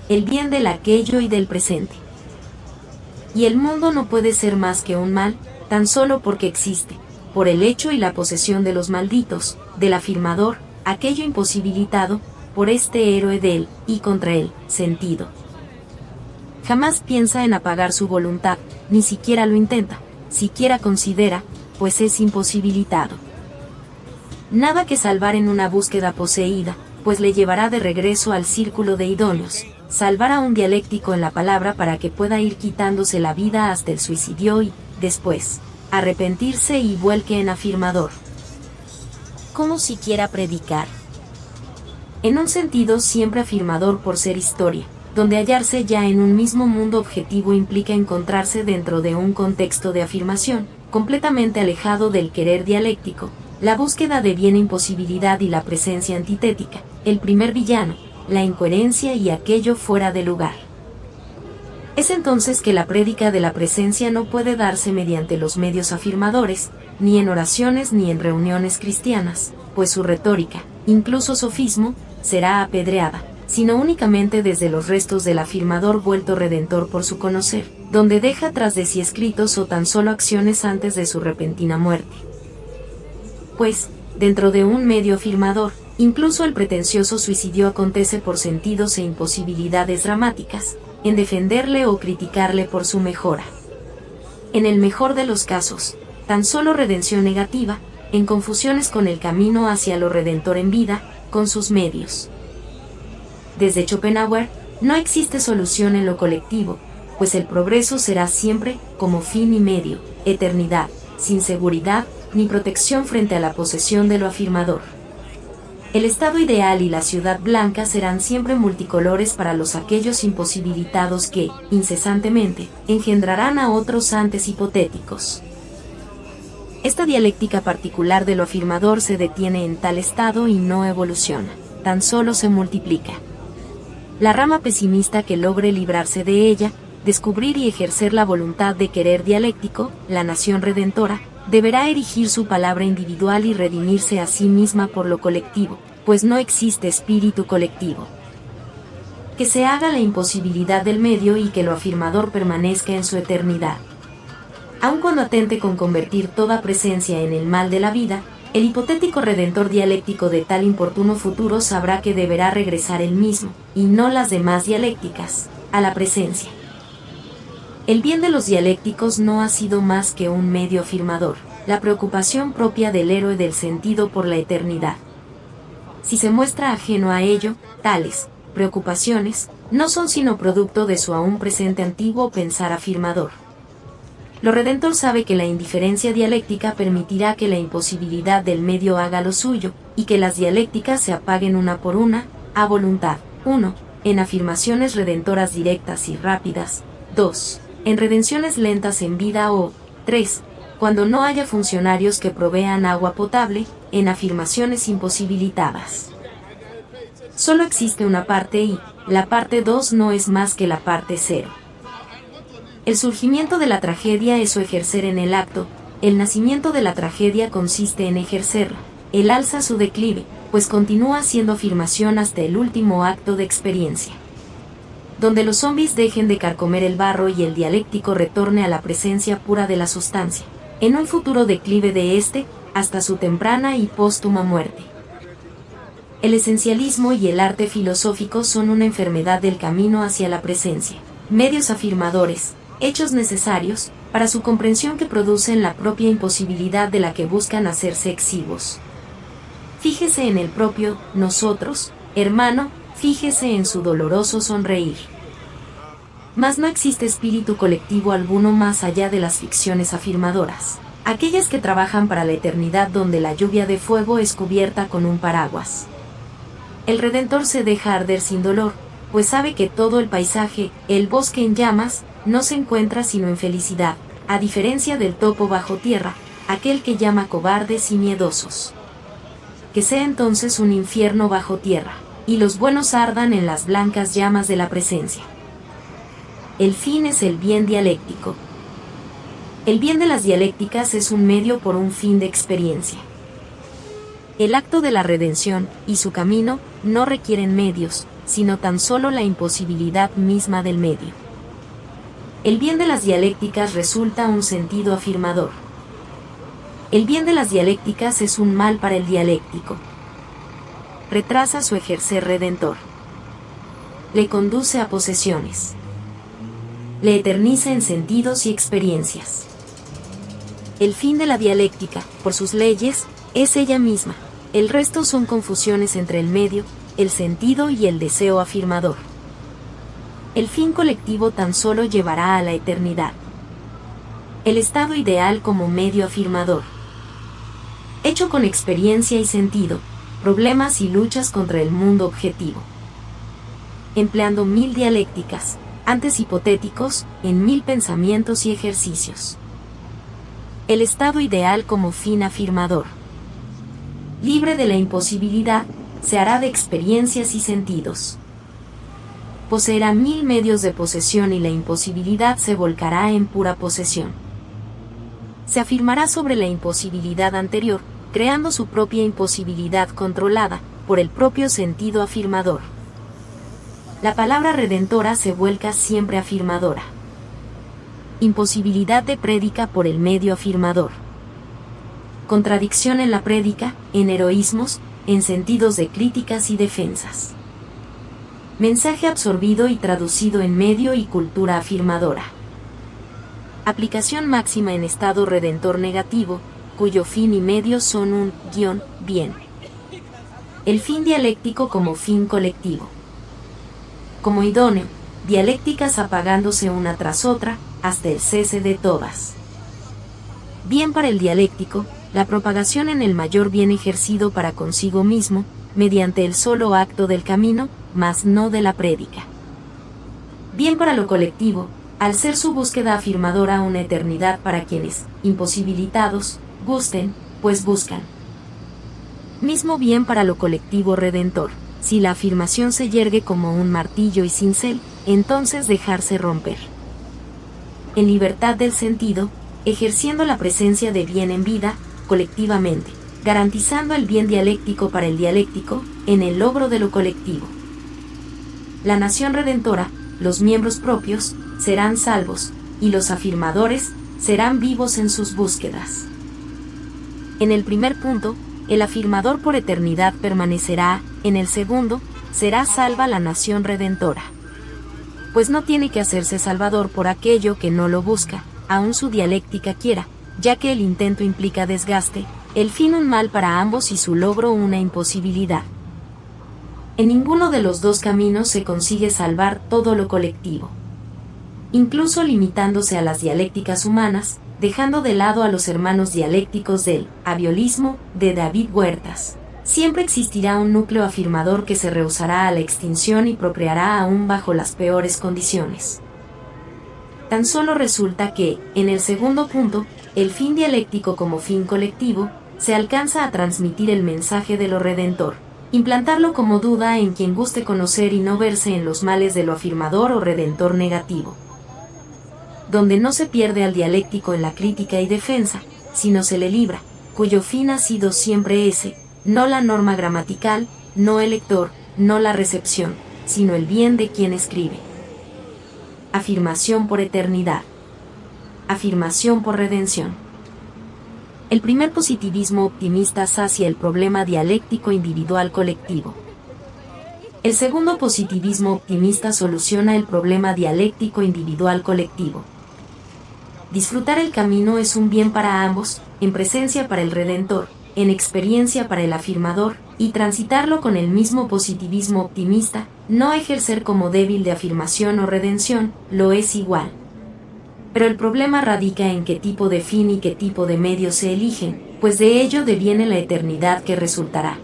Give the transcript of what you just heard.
el bien del aquello y del presente. Y el mundo no puede ser más que un mal, tan solo porque existe, por el hecho y la posesión de los malditos, del afirmador, aquello imposibilitado, por este héroe del, y contra él, sentido. Jamás piensa en apagar su voluntad, ni siquiera lo intenta, siquiera considera, pues es imposibilitado. Nada que salvar en una búsqueda poseída, pues le llevará de regreso al círculo de idóneos, salvar a un dialéctico en la palabra para que pueda ir quitándose la vida hasta el suicidio y, después, arrepentirse y vuelque en afirmador. ¿Cómo siquiera predicar? En un sentido siempre afirmador por ser historia, donde hallarse ya en un mismo mundo objetivo implica encontrarse dentro de un contexto de afirmación, completamente alejado del querer dialéctico, la búsqueda de bien imposibilidad y la presencia antitética, el primer villano, la incoherencia y aquello fuera de lugar. Es entonces que la prédica de la presencia no puede darse mediante los medios afirmadores, ni en oraciones ni en reuniones cristianas, pues su retórica, incluso sofismo, será apedreada, sino únicamente desde los restos del afirmador vuelto redentor por su conocer, donde deja tras de sí escritos o tan solo acciones antes de su repentina muerte. Pues, dentro de un medio afirmador, incluso el pretencioso suicidio acontece por sentidos e imposibilidades dramáticas, en defenderle o criticarle por su mejora. En el mejor de los casos, tan solo redención negativa, en confusiones con el camino hacia lo redentor en vida, con sus medios. Desde Schopenhauer, no existe solución en lo colectivo, pues el progreso será siempre, como fin y medio, eternidad, sin seguridad, ni protección frente a la posesión de lo afirmador. El estado ideal y la ciudad blanca serán siempre multicolores para los aquellos imposibilitados que, incesantemente, engendrarán a otros antes hipotéticos. Esta dialéctica particular de lo afirmador se detiene en tal estado y no evoluciona, tan solo se multiplica. La rama pesimista que logre librarse de ella, descubrir y ejercer la voluntad de querer dialéctico, la nación redentora, deberá erigir su palabra individual y redimirse a sí misma por lo colectivo, pues no existe espíritu colectivo. Que se haga la imposibilidad del medio y que lo afirmador permanezca en su eternidad. Aun cuando atente con convertir toda presencia en el mal de la vida, el hipotético redentor dialéctico de tal importuno futuro sabrá que deberá regresar él mismo, y no las demás dialécticas, a la presencia. El bien de los dialécticos no ha sido más que un medio afirmador, la preocupación propia del héroe del sentido por la eternidad. Si se muestra ajeno a ello, tales preocupaciones no son sino producto de su aún presente antiguo pensar afirmador. Lo redentor sabe que la indiferencia dialéctica permitirá que la imposibilidad del medio haga lo suyo, y que las dialécticas se apaguen una por una, a voluntad. 1. En afirmaciones redentoras directas y rápidas. 2. En redenciones lentas en vida o 3. Cuando no haya funcionarios que provean agua potable, en afirmaciones imposibilitadas. Solo existe una parte y, la parte 2 no es más que la parte 0. El surgimiento de la tragedia es su ejercer en el acto, el nacimiento de la tragedia consiste en ejercerla, el alza su declive, pues continúa siendo afirmación hasta el último acto de experiencia. Donde los zombies dejen de carcomer el barro y el dialéctico retorne a la presencia pura de la sustancia, en un futuro declive de éste, hasta su temprana y póstuma muerte. El esencialismo y el arte filosófico son una enfermedad del camino hacia la presencia, medios afirmadores, hechos necesarios, para su comprensión que producen la propia imposibilidad de la que buscan hacerse exiguos. Fíjese en el propio nosotros, hermano, fíjese en su doloroso sonreír. Mas no existe espíritu colectivo alguno más allá de las ficciones afirmadoras, aquellas que trabajan para la eternidad donde la lluvia de fuego es cubierta con un paraguas. El Redentor se deja arder sin dolor, pues sabe que todo el paisaje, el bosque en llamas, no se encuentra sino en felicidad, a diferencia del topo bajo tierra, aquel que llama cobardes y miedosos. Que sea entonces un infierno bajo tierra, y los buenos ardan en las blancas llamas de la presencia. El fin es el bien dialéctico. El bien de las dialécticas es un medio por un fin de experiencia. El acto de la redención y su camino no requieren medios, sino tan solo la imposibilidad misma del medio. El bien de las dialécticas resulta un sentido afirmador. El bien de las dialécticas es un mal para el dialéctico. Retrasa su ejercer redentor. Le conduce a posesiones. Le eterniza en sentidos y experiencias. El fin de la dialéctica, por sus leyes, es ella misma. El resto son confusiones entre el medio, el sentido y el deseo afirmador. El fin colectivo tan solo llevará a la eternidad. El estado ideal como medio afirmador. Hecho con experiencia y sentido, problemas y luchas contra el mundo objetivo. Empleando 1000 dialécticas, antes hipotéticos, en 1000 pensamientos y ejercicios. El estado ideal como fin afirmador. Libre de la imposibilidad, se hará de experiencias y sentidos. Poseerá 1000 medios de posesión y la imposibilidad se volcará en pura posesión. Se afirmará sobre la imposibilidad anterior, creando su propia imposibilidad controlada por el propio sentido afirmador. La palabra redentora se vuelca siempre afirmadora. Imposibilidad de prédica por el medio afirmador. Contradicción en la prédica, en heroísmos, en sentidos de críticas y defensas. Mensaje absorbido y traducido en medio y cultura afirmadora. Aplicación máxima en estado redentor negativo, cuyo fin y medio son un bien. El fin dialéctico como fin colectivo. Como idóneo, dialécticas apagándose una tras otra, hasta el cese de todas. Bien para el dialéctico, la propagación en el mayor bien ejercido para consigo mismo, mediante el solo acto del camino, mas no de la prédica. Bien para lo colectivo, al ser su búsqueda afirmadora una eternidad para quienes, imposibilitados, gusten, pues buscan. Mismo bien para lo colectivo redentor, si la afirmación se yergue como un martillo y cincel, entonces dejarse romper. En libertad del sentido, ejerciendo la presencia de bien en vida, colectivamente, garantizando el bien dialéctico para el dialéctico, en el logro de lo colectivo. La nación redentora, los miembros propios, serán salvos, y los afirmadores, serán vivos en sus búsquedas. En el primer punto, el afirmador por eternidad permanecerá, en el segundo, será salva la nación redentora. Pues no tiene que hacerse salvador por aquello que no lo busca, aun su dialéctica quiera, ya que el intento implica desgaste, el fin un mal para ambos y su logro una imposibilidad. En ninguno de los dos caminos se consigue salvar todo lo colectivo. Incluso limitándose a las dialécticas humanas, dejando de lado a los hermanos dialécticos del aviolismo de David Huertas. Siempre existirá un núcleo afirmador que se rehusará a la extinción y procreará aún bajo las peores condiciones. Tan solo resulta que, en el segundo punto, el fin dialéctico como fin colectivo, se alcanza a transmitir el mensaje de lo redentor, implantarlo como duda en quien guste conocer y no verse en los males de lo afirmador o redentor negativo. Donde no se pierde al dialéctico en la crítica y defensa, sino se le libra, cuyo fin ha sido siempre ese, no la norma gramatical, no el lector, no la recepción, sino el bien de quien escribe. Afirmación por eternidad. Afirmación por redención. El primer positivismo optimista sacia el problema dialéctico individual colectivo. El segundo positivismo optimista soluciona el problema dialéctico individual colectivo. Disfrutar el camino es un bien para ambos, en presencia para el redentor, en experiencia para el afirmador, y transitarlo con el mismo positivismo optimista, no ejercer como débil de afirmación o redención, lo es igual. Pero el problema radica en qué tipo de fin y qué tipo de medio se eligen, pues de ello deviene la eternidad que resultará.